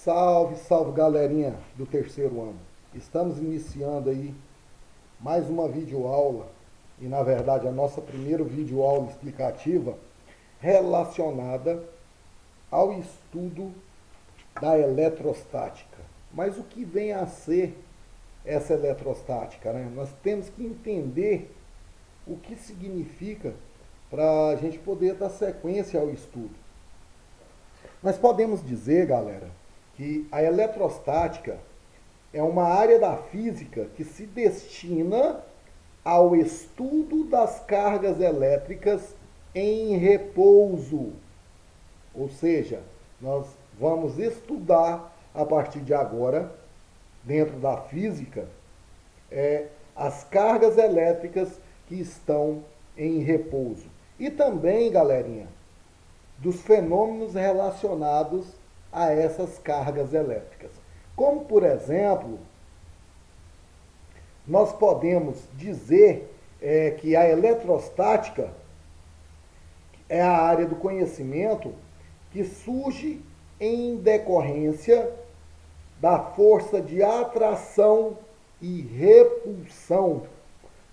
Salve, salve galerinha do terceiro ano. Estamos iniciando aí mais uma videoaula e na verdade a nossa primeira videoaula explicativa relacionada ao estudo da eletrostática. Mas o que vem a ser essa eletrostática, né? Nós temos que entender o que significa para a gente poder dar sequência ao estudo. Nós podemos dizer, galera, que a eletrostática é uma área da física que se destina ao estudo das cargas elétricas em repouso. Ou seja, nós vamos estudar a partir de agora, dentro da física, as cargas elétricas que estão em repouso. E também, galerinha, dos fenômenos relacionados a essas cargas elétricas. Como, por exemplo, nós podemos dizer que a eletrostática é a área do conhecimento que surge em decorrência da força de atração e repulsão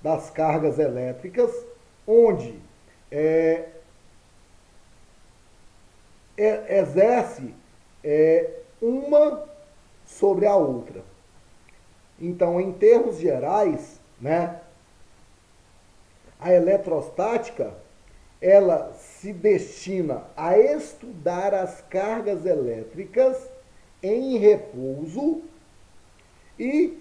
das cargas elétricas, onde exerce uma sobre a outra. Então, em termos gerais, né, a eletrostática ela se destina a estudar as cargas elétricas em repouso e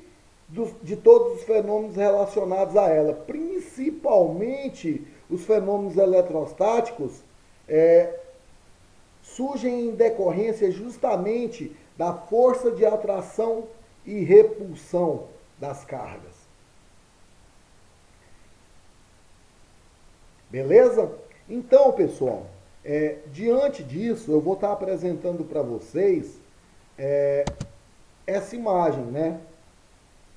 de todos os fenômenos relacionados a ela, principalmente os fenômenos eletrostáticos surgem em decorrência justamente da força de atração e repulsão das cargas. Beleza? Então, pessoal, diante disso, eu vou estar apresentando para vocês essa imagem, né?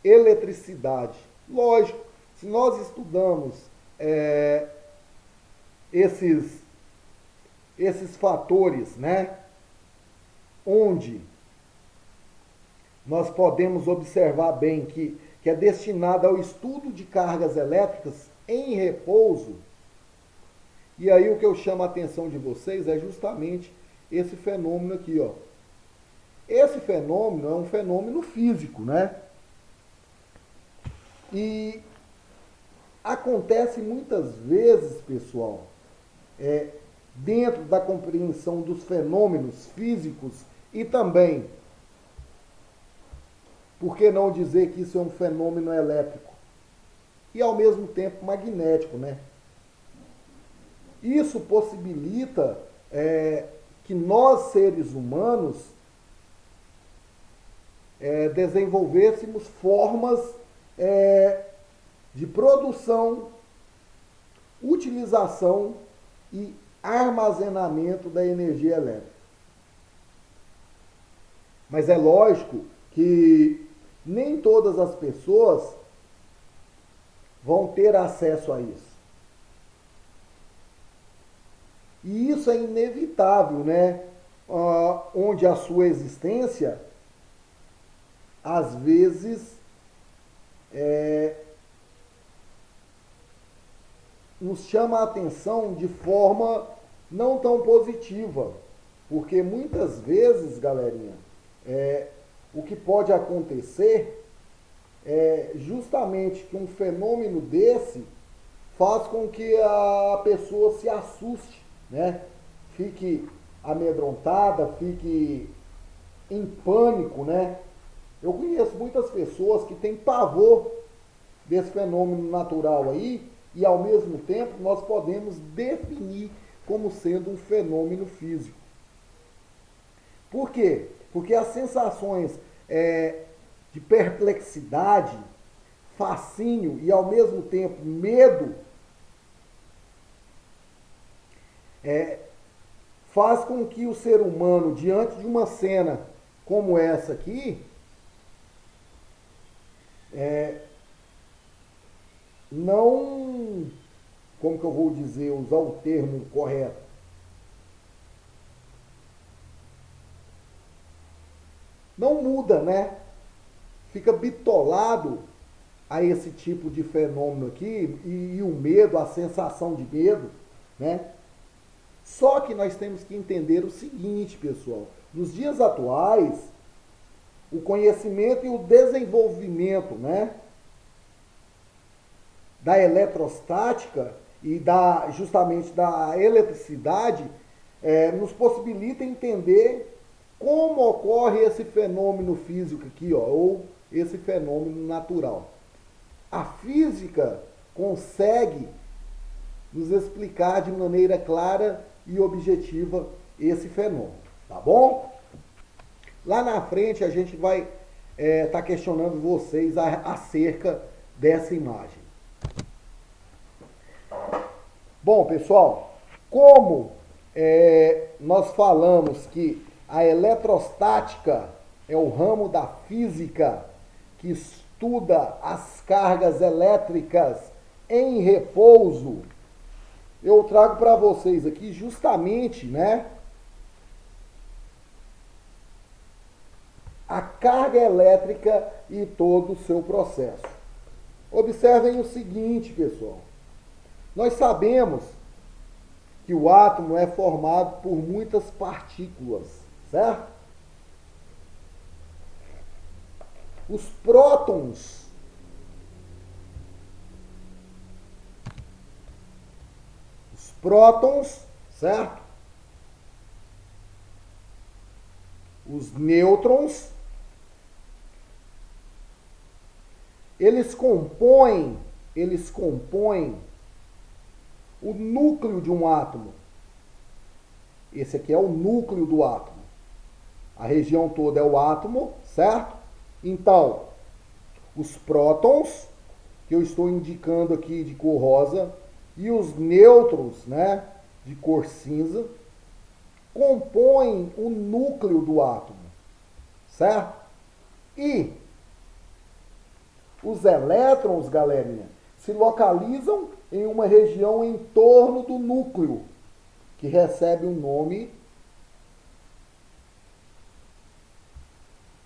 Eletricidade. Lógico, se nós estudamos esses fatores, né? Onde nós podemos observar bem que é destinado ao estudo de cargas elétricas em repouso. E aí o que eu chamo a atenção de vocês é justamente esse fenômeno aqui, ó. Esse fenômeno é um fenômeno físico, né? E acontece muitas vezes, pessoal, dentro da compreensão dos fenômenos físicos e também, por que não dizer que isso é um fenômeno elétrico? E ao mesmo tempo magnético, né? Isso possibilita que nós, seres humanos, desenvolvêssemos formas de produção, utilização e armazenamento da energia elétrica. Mas é lógico que nem todas as pessoas vão ter acesso a isso. E isso é inevitável, né? Onde a sua existência, às vezes, nos chama a atenção de forma não tão positiva. Porque muitas vezes, galerinha, o que pode acontecer é justamente que um fenômeno desse faz com que a pessoa se assuste, né? Fique amedrontada, fique em pânico, né? Eu conheço muitas pessoas que têm pavor desse fenômeno natural aí e ao mesmo tempo nós podemos definir como sendo um fenômeno físico. Por quê? Porque as sensações de perplexidade, fascínio e ao mesmo tempo medo faz com que o ser humano, diante de uma cena como essa aqui, não, como que eu vou dizer, usar o termo correto, não muda, né? Fica bitolado a esse tipo de fenômeno aqui e o medo, a sensação de medo, né? Só que nós temos que entender o seguinte, pessoal. Nos dias atuais, o conhecimento e o desenvolvimento, né, da eletrostática e justamente da eletricidade nos possibilita entender como ocorre esse fenômeno físico aqui, ó, ou esse fenômeno natural. A física consegue nos explicar de maneira clara e objetiva esse fenômeno, tá bom? Lá na frente a gente vai tá questionando vocês acerca dessa imagem. Bom, pessoal, como nós falamos que a eletrostática é o ramo da física que estuda as cargas elétricas em repouso, eu trago para vocês aqui justamente, né, a carga elétrica e todo o seu processo. Observem o seguinte, pessoal. Nós sabemos que o átomo é formado por muitas partículas, certo? Os prótons certo? Os nêutrons, eles compõem o núcleo de um átomo. Esse aqui é o núcleo do átomo. A região toda é o átomo, certo? Então, os prótons, que eu estou indicando aqui de cor rosa, e os nêutrons, né, de cor cinza, compõem o núcleo do átomo, certo? E os elétrons, galerinha, se localizam em uma região em torno do núcleo, que recebe o nome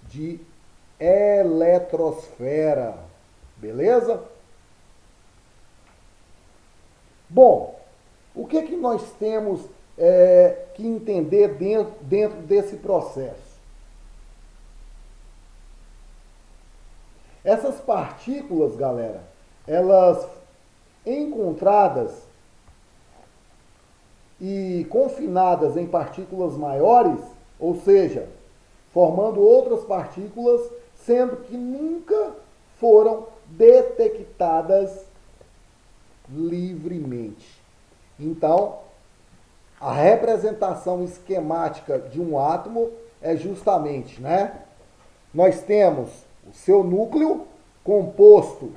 de eletrosfera, beleza? Bom, o que nós temos que entender dentro desse processo? Essas partículas, galera, elas encontradas e confinadas em partículas maiores, ou seja, formando outras partículas, sendo que nunca foram detectadas livremente. Então, a representação esquemática de um átomo é justamente, né? Nós temos o seu núcleo composto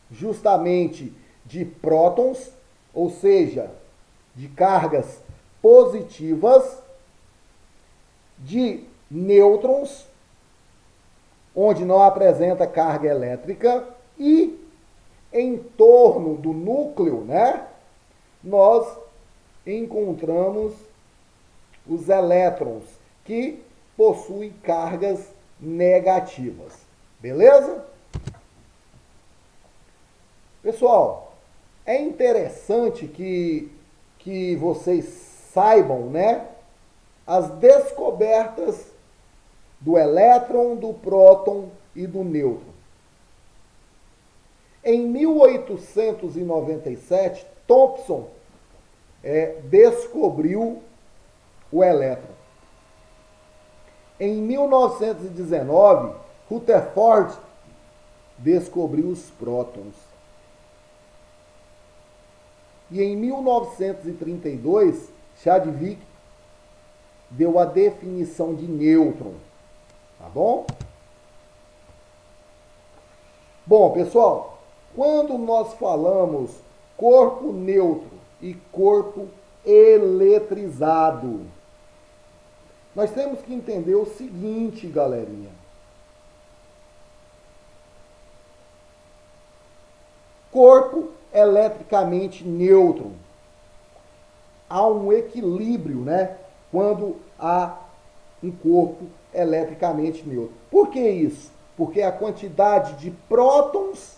justamente de prótons, ou seja, de cargas positivas, de nêutrons, onde não apresenta carga elétrica, e em torno do núcleo, né, nós encontramos os elétrons, que possuem cargas negativas. Beleza? Pessoal, é interessante que vocês saibam, né, as descobertas do elétron, do próton e do nêutron. Em 1897, Thomson descobriu o elétron. Em 1919, Rutherford descobriu os prótons. E em 1932, Chadwick deu a definição de nêutron. Tá bom? Bom, pessoal, quando nós falamos corpo neutro e corpo eletrizado, nós temos que entender o seguinte, galerinha. Corpo eletricamente neutro. Há um equilíbrio, né? Quando há um corpo eletricamente neutro. Por que isso? Porque a quantidade de prótons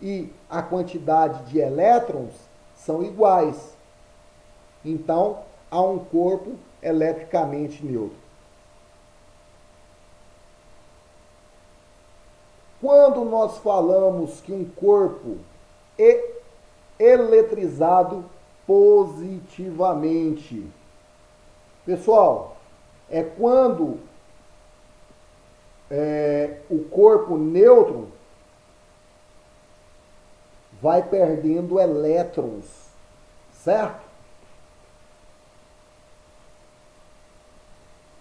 e a quantidade de elétrons são iguais. Então, há um corpo eletricamente neutro. Quando nós falamos que um corpo é eletrizado positivamente, pessoal, é quando o corpo neutro vai perdendo elétrons, certo?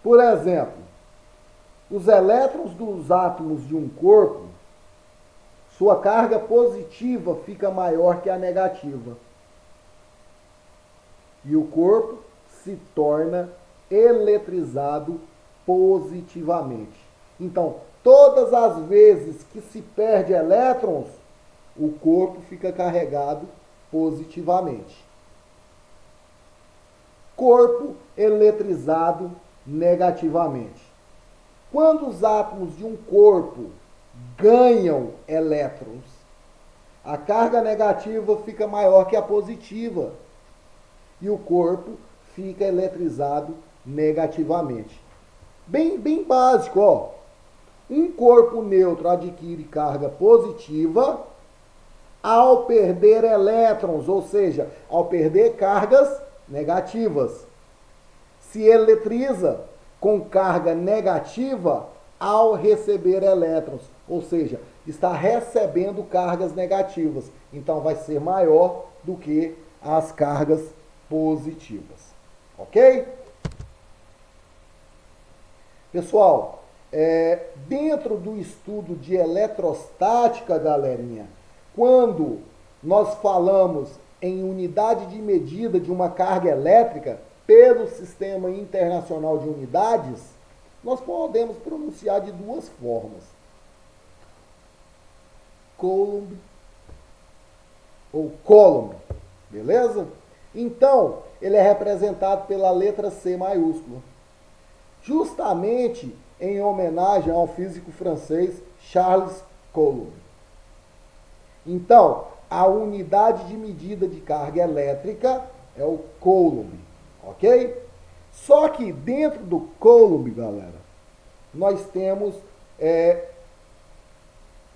Por exemplo, os elétrons dos átomos de um corpo, sua carga positiva fica maior que a negativa. E o corpo se torna eletrizado positivamente. Então, todas as vezes que se perde elétrons, o corpo fica carregado positivamente. Corpo eletrizado negativamente. Quando os átomos de um corpo ganham elétrons, a carga negativa fica maior que a positiva e o corpo fica eletrizado negativamente. Bem básico, ó. Um corpo neutro adquire carga positiva ao perder elétrons, ou seja, ao perder cargas negativas. Se eletriza com carga negativa ao receber elétrons, ou seja, está recebendo cargas negativas. Então vai ser maior do que as cargas positivas. Ok? Pessoal, dentro do estudo de eletrostática, galerinha, quando nós falamos em unidade de medida de uma carga elétrica pelo Sistema Internacional de Unidades, nós podemos pronunciar de duas formas. Coulomb ou Coulomb, beleza? Então, ele é representado pela letra C maiúscula, justamente em homenagem ao físico francês Charles Coulomb. Então, a unidade de medida de carga elétrica é o Coulomb, ok? Só que dentro do Coulomb, galera, nós temos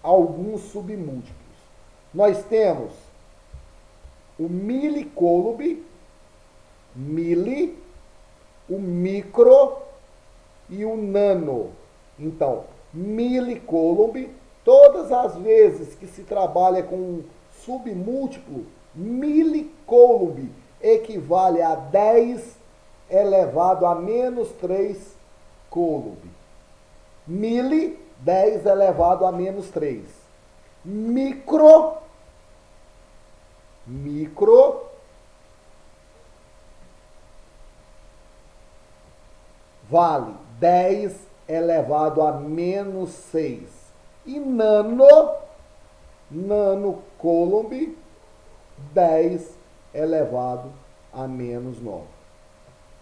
alguns submúltiplos. Nós temos o milicoulomb, mili, o micro e o nano. Então, milicoulomb, todas as vezes que se trabalha com um submúltiplo, milicoulomb equivale a 10 elevado a menos 3 coulomb. Mili, 10 elevado a menos 3. Micro, vale 10 elevado a menos 6. E nano coulomb, 10 elevado a menos 9.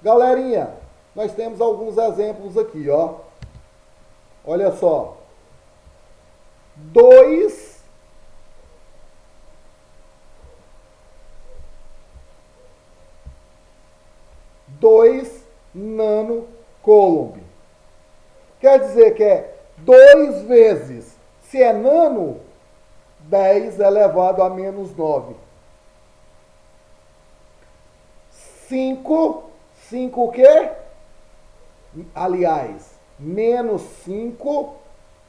Galerinha, nós temos alguns exemplos aqui, ó. Olha só. 2 nano coulomb. Quer dizer que é 2 vezes, se é nano, 10 elevado a menos 9. 5 o quê? Aliás, menos 5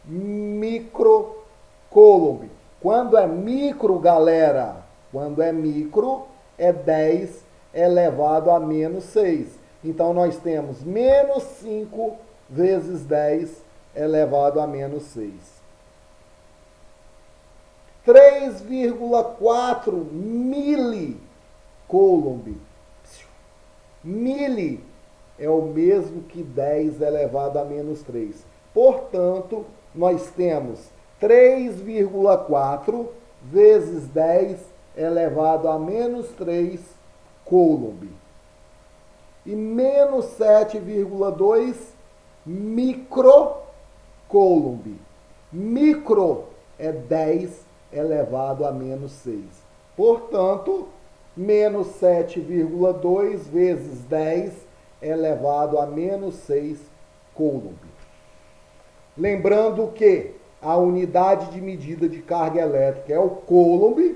microcoulomb. Quando é micro, galera, quando é micro, é 10 elevado a menos 6. Então, nós temos menos 5 vezes 10 elevado a menos 6. 3,4 milicoulomb. Mili é o mesmo que 10 elevado a menos 3. Portanto, nós temos 3,4 vezes 10 elevado a menos 3 coulomb. e menos 7,2 microcoulomb. Micro é 10 elevado a menos 6. Portanto, menos 7,2 vezes 10 elevado a menos 6 coulomb. Lembrando que a unidade de medida de carga elétrica é o coulomb,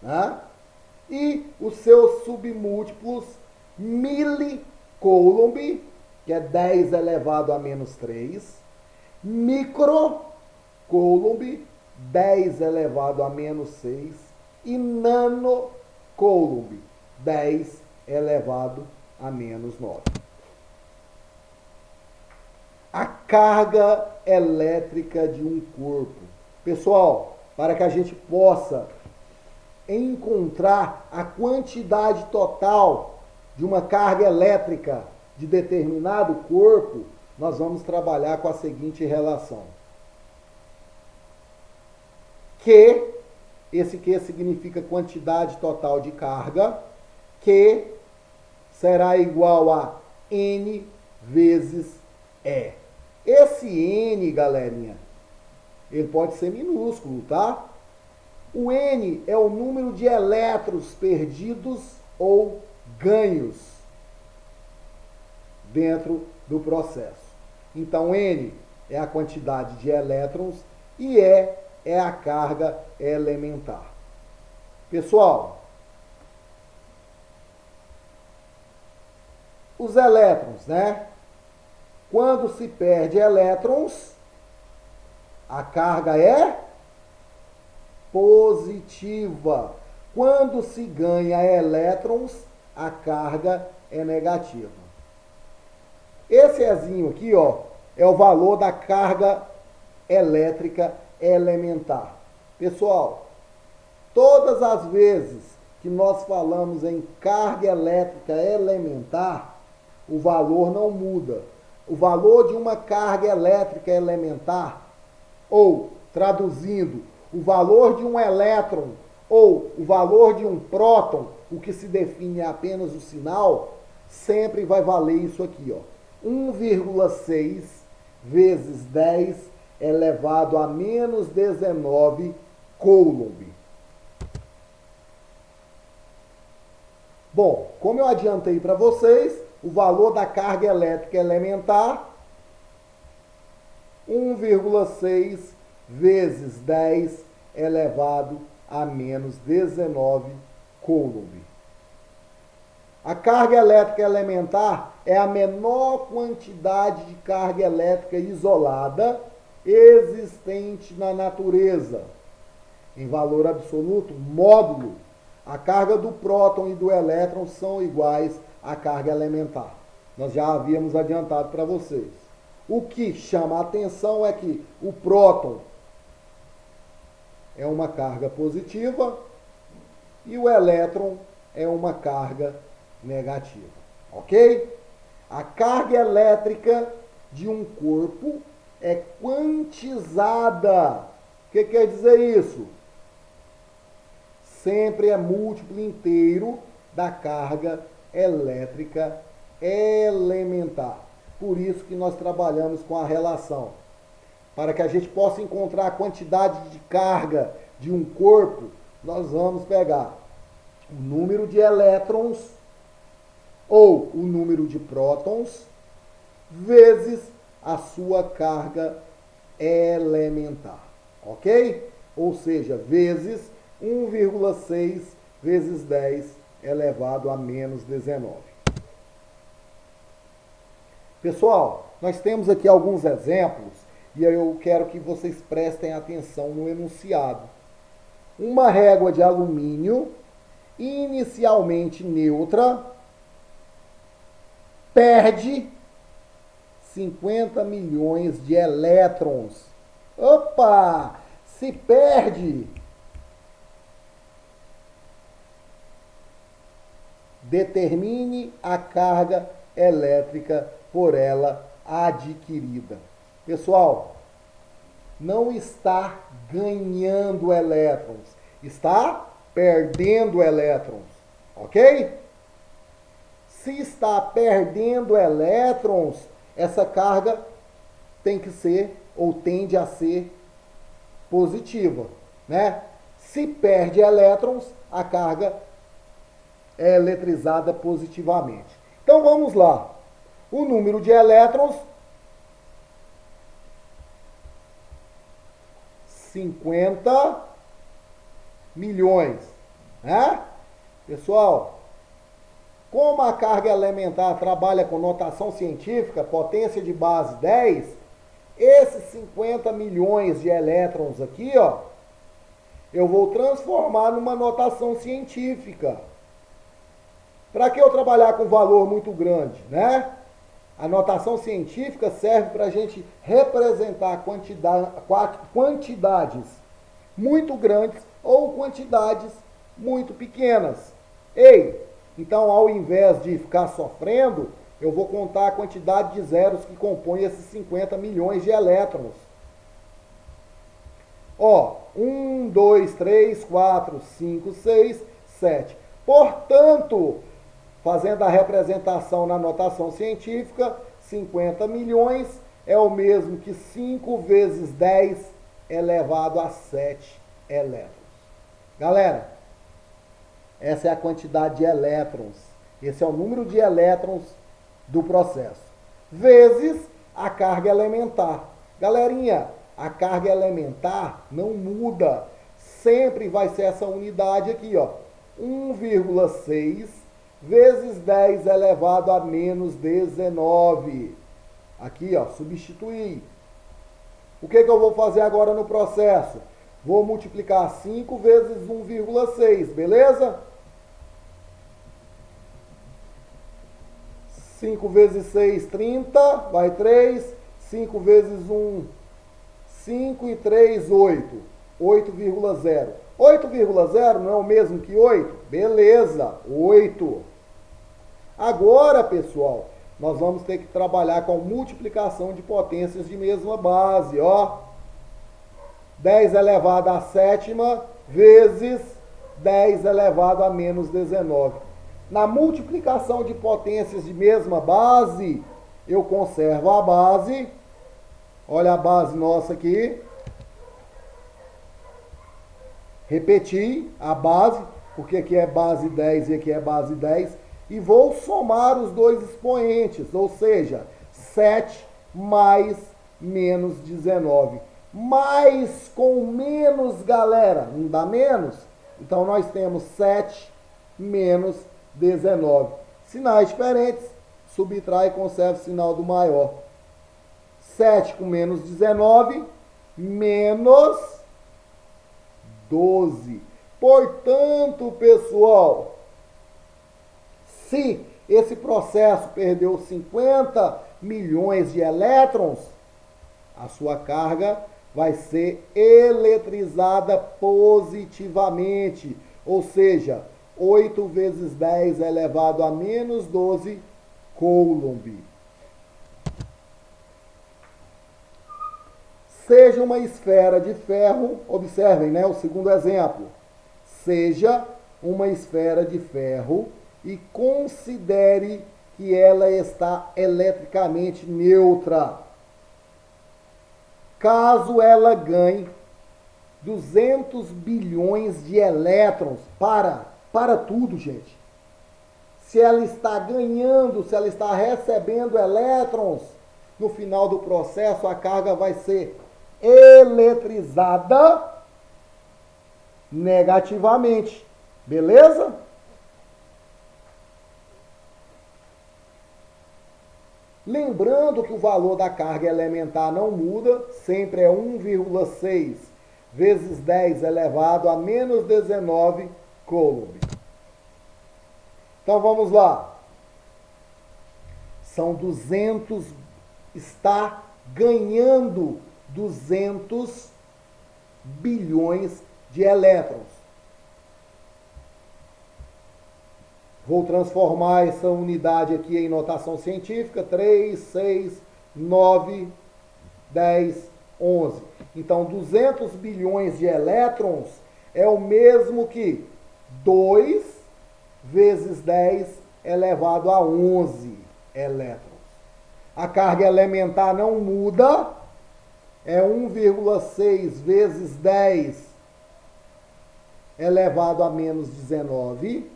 né? E os seus submúltiplos, milicoulomb, que é 10 elevado a menos 3, microcoulomb, 10 elevado a menos 6, e nanocoulomb, 10 elevado a menos 9. A carga elétrica de um corpo. Pessoal, para que a gente possa encontrar a quantidade total de uma carga elétrica de determinado corpo, nós vamos trabalhar com a seguinte relação. Q, esse Q significa quantidade total de carga, Q será igual a N vezes E. Esse N, galerinha, ele pode ser minúsculo, tá? O N é o número de elétrons perdidos ou ganhos dentro do processo. Então, N é a quantidade de elétrons e E é a carga elementar. Pessoal, os elétrons, né? Quando se perde elétrons, a carga é positiva. Quando se ganha elétrons, a carga é negativa. Esse Ezinho aqui, ó, é o valor da carga elétrica elementar. Pessoal, todas as vezes que nós falamos em carga elétrica elementar, o valor não muda. O valor de uma carga elétrica elementar, ou, traduzindo, o valor de um elétron ou o valor de um próton, o que se define é apenas o sinal, sempre vai valer isso aqui, ó. 1,6 vezes 10 elevado a menos 19 coulomb. Bom, como eu adiantei para vocês, o valor da carga elétrica elementar, 1,6 vezes 10 elevado a menos 19 coulomb. A carga elétrica elementar é a menor quantidade de carga elétrica isolada existente na natureza. Em valor absoluto, módulo, a carga do próton e do elétron são iguais à carga elementar. Nós já havíamos adiantado para vocês. O que chama a atenção é que o próton é uma carga positiva e o elétron é uma carga negativa. Ok? A carga elétrica de um corpo é quantizada. O que quer dizer isso? Sempre é múltiplo inteiro da carga elétrica elementar. Por isso que nós trabalhamos com a relação. Para que a gente possa encontrar a quantidade de carga de um corpo, nós vamos pegar o número de elétrons ou o número de prótons vezes a sua carga elementar. Ok? Ou seja, vezes 1,6 vezes 10 elevado a menos 19. Pessoal, nós temos aqui alguns exemplos e eu quero que vocês prestem atenção no enunciado. Uma régua de alumínio, inicialmente neutra, perde 50 milhões de elétrons. Opa! Se perde! Determine a carga elétrica por ela adquirida. Pessoal, não está ganhando elétrons, está perdendo elétrons, ok? Se está perdendo elétrons, essa carga tem que ser ou tende a ser positiva, né? Se perde elétrons, a carga é eletrizada positivamente. Então vamos lá. O número de elétrons, 50 milhões, né? Pessoal, como a carga elementar trabalha com notação científica, potência de base 10, esses 50 milhões de elétrons aqui, ó, eu vou transformar numa notação científica. Para que eu trabalhar com valor muito grande, né? A notação científica serve para a gente representar quantidades muito grandes ou quantidades muito pequenas. Ei, então ao invés de ficar sofrendo, eu vou contar a quantidade de zeros que compõem esses 50 milhões de elétrons. Ó, 1, 2, 3, 4, 5, 6, 7. Portanto, fazendo a representação na notação científica, 50 milhões é o mesmo que 5 vezes 10 elevado a 7 elétrons. Galera, essa é a quantidade de elétrons. Esse é o número de elétrons do processo. Vezes a carga elementar. Galerinha, a carga elementar não muda. Sempre vai ser essa unidade aqui, ó. 1,6 vezes 10 elevado a menos 19. Aqui, ó, substituir. O que eu vou fazer agora no processo? Vou multiplicar 5 vezes 1,6, beleza? 5 vezes 6, 30, vai 3. 5 vezes 1, 5 e 3, 8. 8,0. 8,0 não é o mesmo que 8? Beleza, 8. Agora, pessoal, nós vamos ter que trabalhar com multiplicação de potências de mesma base, ó. 10 elevado à sétima vezes 10 elevado a menos 19. Na multiplicação de potências de mesma base, eu conservo a base. Olha a base nossa aqui. Repetir a base, porque aqui é base 10 e aqui é base 10. E vou somar os dois expoentes, ou seja, 7 mais menos 19. Mais com menos, galera, não dá menos? Então nós temos 7 menos 19. Sinais diferentes, subtrai e conserva o sinal do maior. 7 com menos 19, menos 12. Portanto, pessoal, se esse processo perdeu 50 milhões de elétrons, a sua carga vai ser eletrizada positivamente, ou seja, 8 vezes 10 elevado a menos 12 coulomb. Seja uma esfera de ferro, observem, né, o segundo exemplo. Seja uma esfera de ferro e considere que ela está eletricamente neutra. Caso ela ganhe 200 bilhões de elétrons, para tudo, gente. Se ela está ganhando, se ela está recebendo elétrons, no final do processo a carga vai ser eletrizada negativamente. Beleza? Lembrando que o valor da carga elementar não muda, sempre é 1,6 vezes 10 elevado a menos 19 coulomb. Então vamos lá. São 200, está ganhando 200 bilhões de elétrons. Vou transformar essa unidade aqui em notação científica. 3, 6, 9, 10, 11. Então, 200 bilhões de elétrons é o mesmo que 2 vezes 10 elevado a 11 elétrons. A carga elementar não muda, é 1,6 vezes 10 elevado a menos 19.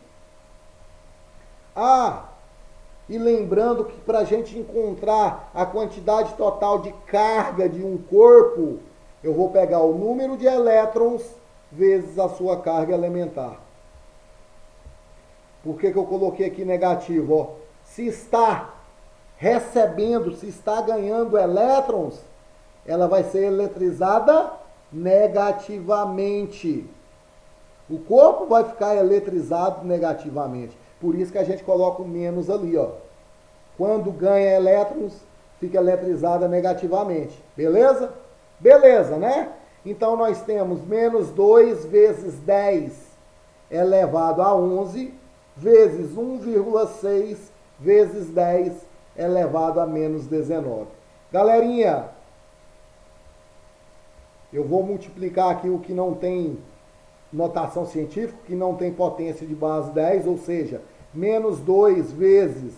E lembrando que para a gente encontrar a quantidade total de carga de um corpo, eu vou pegar o número de elétrons vezes a sua carga elementar. Por que eu coloquei aqui negativo? Ó, se está recebendo, se está ganhando elétrons, ela vai ser eletrizada negativamente. O corpo vai ficar eletrizado negativamente. Por isso que a gente coloca o menos ali, ó. Quando ganha elétrons, fica eletrizada negativamente. Beleza? Beleza, né? Então, nós temos menos 2 vezes 10 elevado a 11, vezes 1,6 vezes 10 elevado a menos 19. Galerinha, eu vou multiplicar aqui o que não tem notação científica, que não tem potência de base 10, ou seja, menos 2 vezes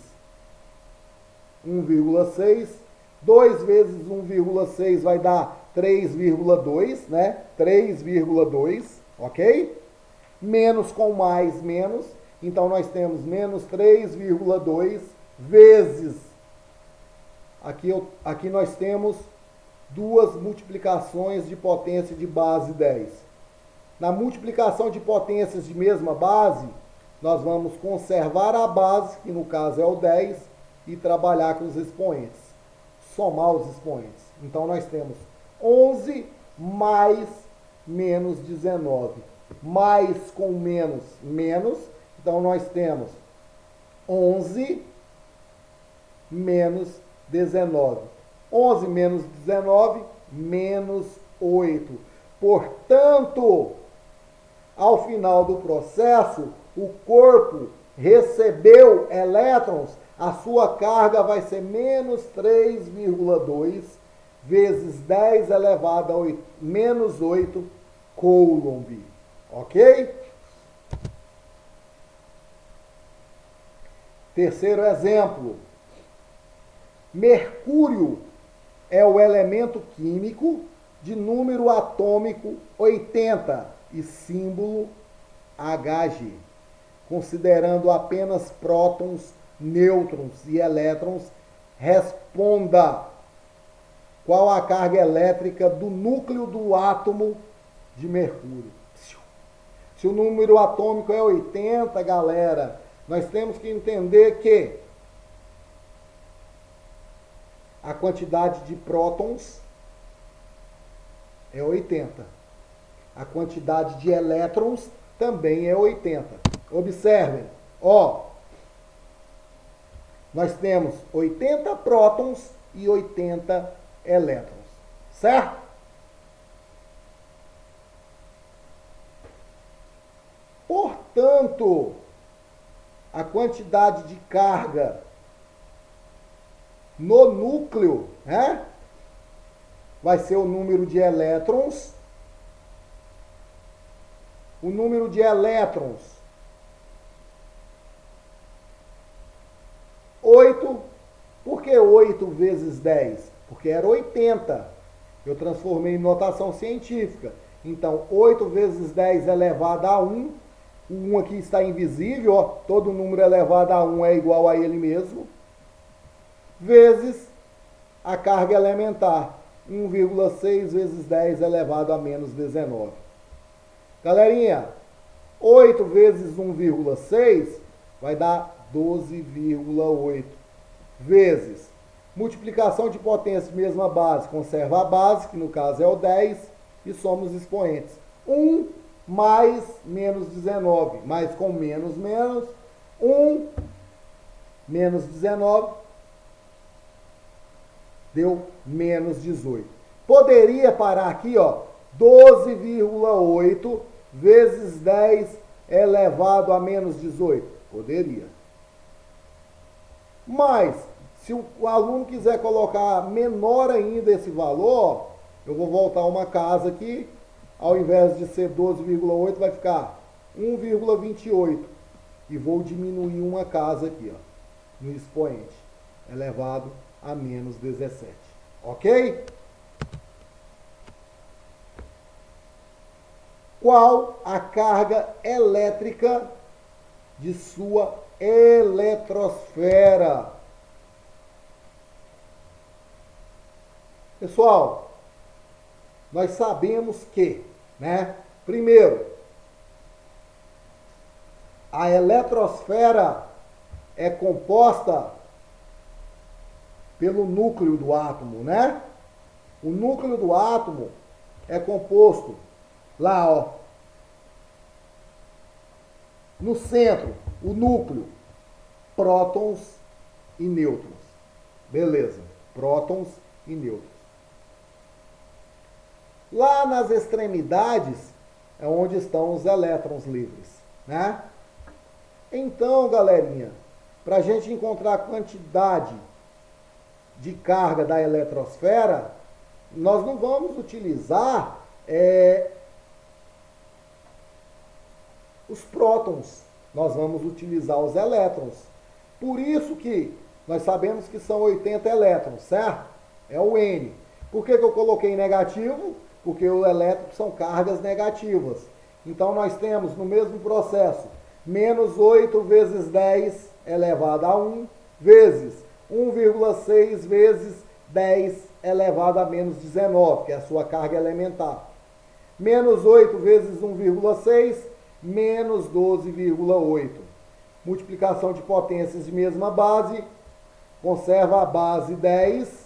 1,6. 2 vezes 1,6 vai dar 3,2, né? 3,2, ok? Menos com mais, menos. Então, nós temos menos 3,2 vezes. Aqui nós temos duas multiplicações de potência de base 10. Na multiplicação de potências de mesma base, nós vamos conservar a base, que no caso é o 10, e trabalhar com os expoentes. Somar os expoentes. Então, nós temos 11 mais menos 19. Mais com menos, menos. Então, nós temos 11 menos 19. 11 menos 19, menos 8. Portanto, ao final do processo, o corpo recebeu elétrons, a sua carga vai ser menos 3,2 vezes 10 elevado a 8, menos 8 Coulomb. Ok? Terceiro exemplo. Mercúrio é o elemento químico de número atômico 80 e símbolo Hg, considerando apenas prótons, nêutrons e elétrons. Responda: qual a carga elétrica do núcleo do átomo de mercúrio? Se o número atômico é 80, galera, nós temos que entender que a quantidade de prótons é 80. A quantidade de elétrons também é 80. Observem, ó, nós temos 80 prótons e 80 elétrons, certo? Portanto, a quantidade de carga no núcleo, né, vai ser o número de elétrons. O número de elétrons, 8. Por que 8 vezes 10? Porque era 80. Eu transformei em notação científica. Então, 8 vezes 10 elevado a 1. O 1 aqui está invisível, ó. Todo número elevado a 1 é igual a ele mesmo. Vezes a carga elementar, 1,6 vezes 10 elevado a menos 19. Galerinha, 8 vezes 1,6 vai dar 12,8. Vezes multiplicação de potência, mesma base, conserva a base, que no caso é o 10, e somos expoentes. 1 mais menos 19, mais com menos, menos, 1 menos 19, deu menos 18. Poderia parar aqui, ó, 12,8 vezes 10 elevado a menos 18. Poderia. Mas, se o aluno quiser colocar menor ainda esse valor, eu vou voltar uma casa aqui, ao invés de ser 12,8, vai ficar 1,28. e vou diminuir uma casa aqui, ó, no expoente elevado a menos 17. Ok? Qual a carga elétrica de sua eletrosfera? Pessoal, nós sabemos que, né? Primeiro, a eletrosfera é composta pelo núcleo do átomo, né? O núcleo do átomo é composto lá, ó, no centro, o núcleo, prótons e nêutrons. Beleza, prótons e nêutrons. Lá nas extremidades é onde estão os elétrons livres, né? Então, galerinha, para a gente encontrar a quantidade de carga da eletrosfera, nós não vamos utilizar os prótons, nós vamos utilizar os elétrons. Por isso que nós sabemos que são 80 elétrons, certo? É o N. Por que eu coloquei negativo? Porque os elétrons são cargas negativas. Então nós temos no mesmo processo, menos 8 vezes 10 elevado a 1, vezes 1,6 vezes 10 elevado a menos 19, que é a sua carga elementar. Menos 8 vezes 1,6, menos 12,8. Multiplicação de potências de mesma base, conserva a base 10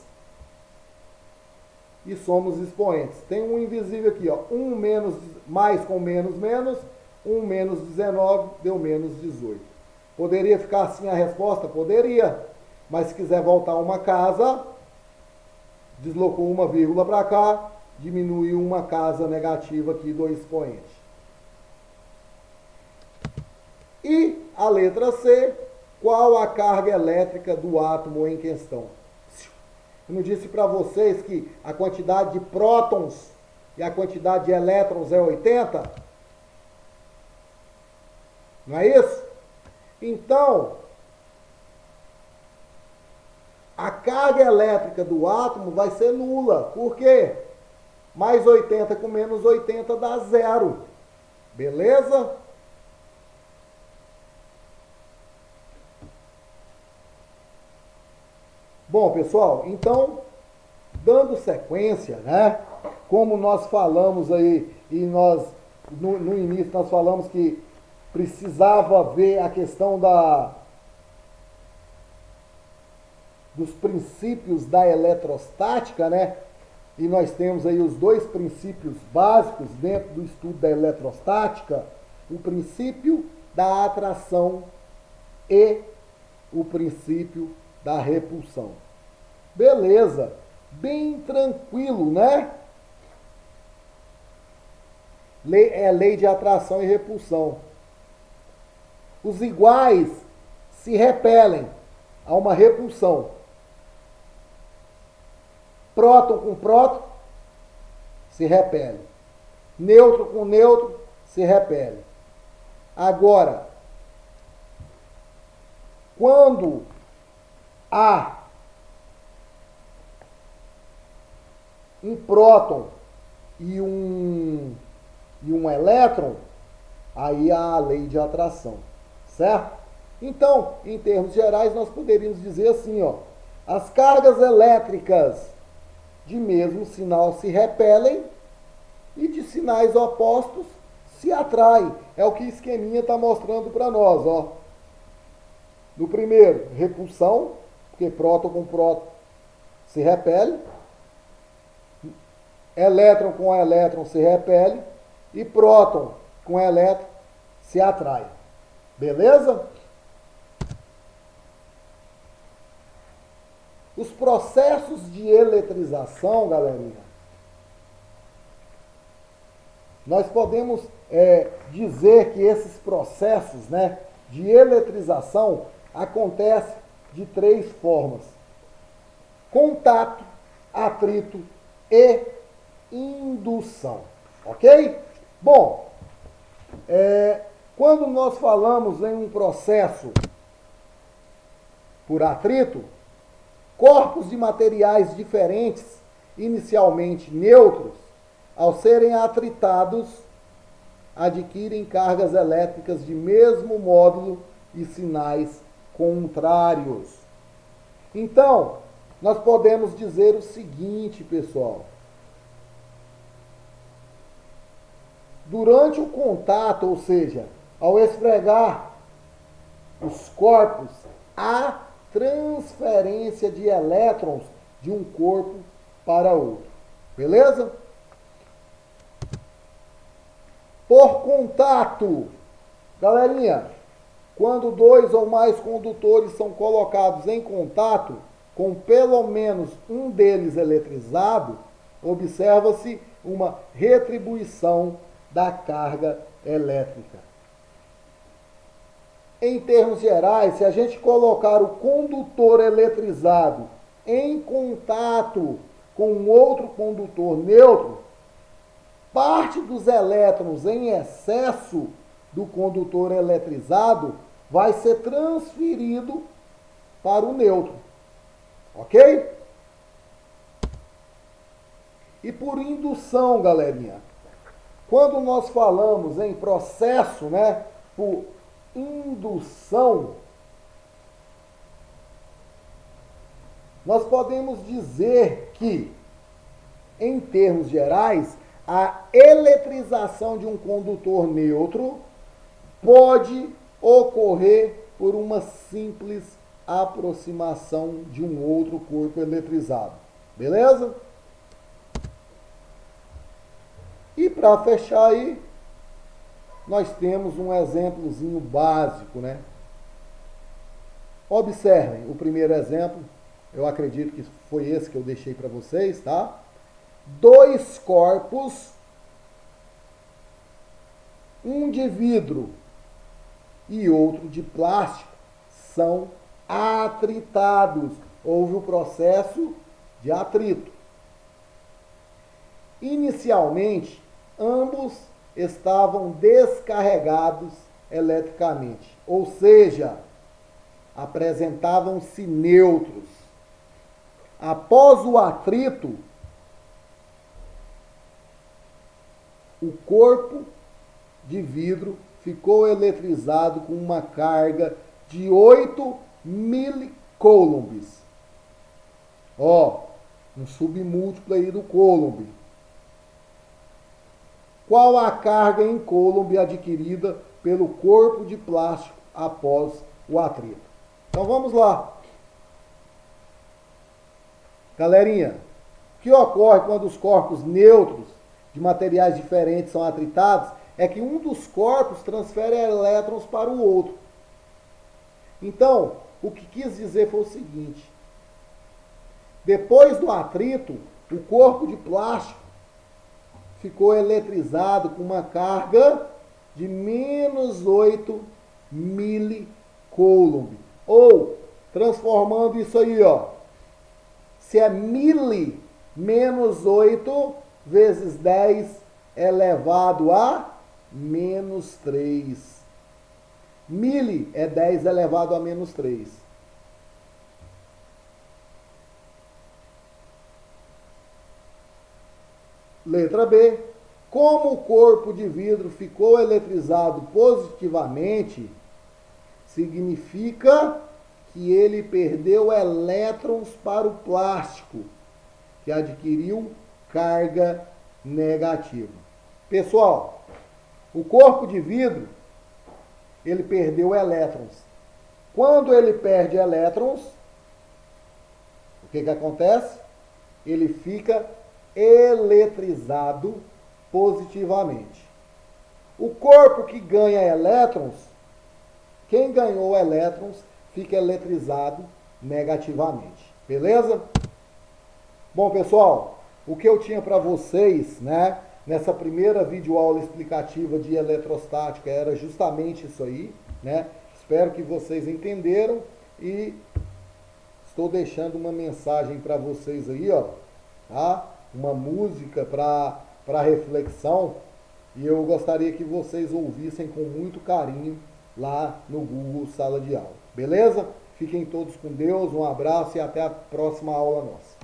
e somos expoentes. Tem um invisível aqui, ó, 1 menos, mais com menos, menos, 1 menos 19 deu menos 18. Poderia ficar assim a resposta? Poderia, mas se quiser voltar uma casa, deslocou uma vírgula para cá, diminuiu uma casa negativa aqui do expoente. E a letra C, qual a carga elétrica do átomo em questão? Eu não disse para vocês que a quantidade de prótons e a quantidade de elétrons é 80? Não é isso? Então, a carga elétrica do átomo vai ser nula. Por quê? Mais 80 com menos 80 dá zero. Beleza? Bom, pessoal, então, dando sequência, né? Como nós falamos aí, e nós, no início, nós falamos que precisava ver a questão dos princípios da eletrostática, né? E nós temos aí os dois princípios básicos dentro do estudo da eletrostática, o princípio da atração e o princípio da repulsão. Beleza, bem tranquilo, né? É lei de atração e repulsão. Os iguais se repelem, há uma repulsão. Próton com próton se repele. Nêutron com nêutron se repele. Agora, quando há um próton e um elétron, aí há a lei de atração, certo? Então, em termos gerais, nós poderíamos dizer assim, ó, as cargas elétricas de mesmo sinal se repelem e de sinais opostos se atraem. É o que o esqueminha está mostrando para nós, ó. No primeiro, repulsão, porque próton com próton se repele. Elétron com elétron se repele. E próton com elétron se atrai. Beleza? Os processos de eletrização, galerinha, nós podemos dizer que esses processos, né, de eletrização acontecem de 3 formas: contato, atrito e indução. Ok? Bom, Quando nós falamos em um processo por atrito, corpos de materiais diferentes, inicialmente neutros, ao serem atritados, adquirem cargas elétricas de mesmo módulo e sinais contrários. Então, nós podemos dizer o seguinte, pessoal. Durante o contato, ou seja, ao esfregar os corpos, há transferência de elétrons de um corpo para outro. Beleza? Por contato. Galerinha, quando dois ou mais condutores são colocados em contato, com pelo menos um deles eletrizado, observa-se uma retribuição da carga elétrica. Em termos gerais, se a gente colocar o condutor eletrizado em contato com um outro condutor neutro, parte dos elétrons em excesso do condutor eletrizado vai ser transferido para o neutro. Ok? E por indução, galerinha, quando nós falamos em processo, né, por indução, nós podemos dizer que, em termos gerais, a eletrização de um condutor neutro pode ocorrer por uma simples aproximação de um outro corpo eletrizado. Beleza? E para fechar aí, nós temos um exemplozinho básico, né? Observem o primeiro exemplo, eu acredito que foi esse que eu deixei para vocês, tá? Dois corpos, um de vidro e outro de plástico, são atritados. Houve o processo de atrito. Inicialmente, ambos estavam descarregados eletricamente, ou seja, apresentavam-se neutros. Após o atrito, o corpo de vidro ficou eletrizado com uma carga de 8 milicoulombs. Ó, um submúltiplo aí do coulomb. Qual a carga em coulomb adquirida pelo corpo de plástico após o atrito? Então vamos lá. Galerinha, o que ocorre quando os corpos neutros de materiais diferentes são atritados é que um dos corpos transfere elétrons para o outro. Então, o que quis dizer foi o seguinte: depois do atrito, o corpo de plástico ficou eletrizado com uma carga de menos 8 milicoulomb. Ou, transformando isso aí, ó, se é mili menos 8 vezes 10 elevado a menos 3. Mili é 10 elevado a menos 3. Letra B. Como o corpo de vidro ficou eletrizado positivamente, significa que ele perdeu elétrons para o plástico, que adquiriu carga negativa. Pessoal, o corpo de vidro, ele perdeu elétrons. Quando ele perde elétrons, o que acontece? Ele fica eletrizado positivamente. O corpo que ganha elétrons, quem ganhou elétrons, fica eletrizado negativamente. Beleza? Bom, pessoal, o que eu tinha para vocês, né, nessa primeira videoaula explicativa de eletrostática era justamente isso aí, né? Espero que vocês entenderam e estou deixando uma mensagem para vocês aí, ó, tá? Uma música para reflexão. E eu gostaria que vocês ouvissem com muito carinho lá no Google Sala de Aula. Beleza? Fiquem todos com Deus, um abraço e até a próxima aula nossa.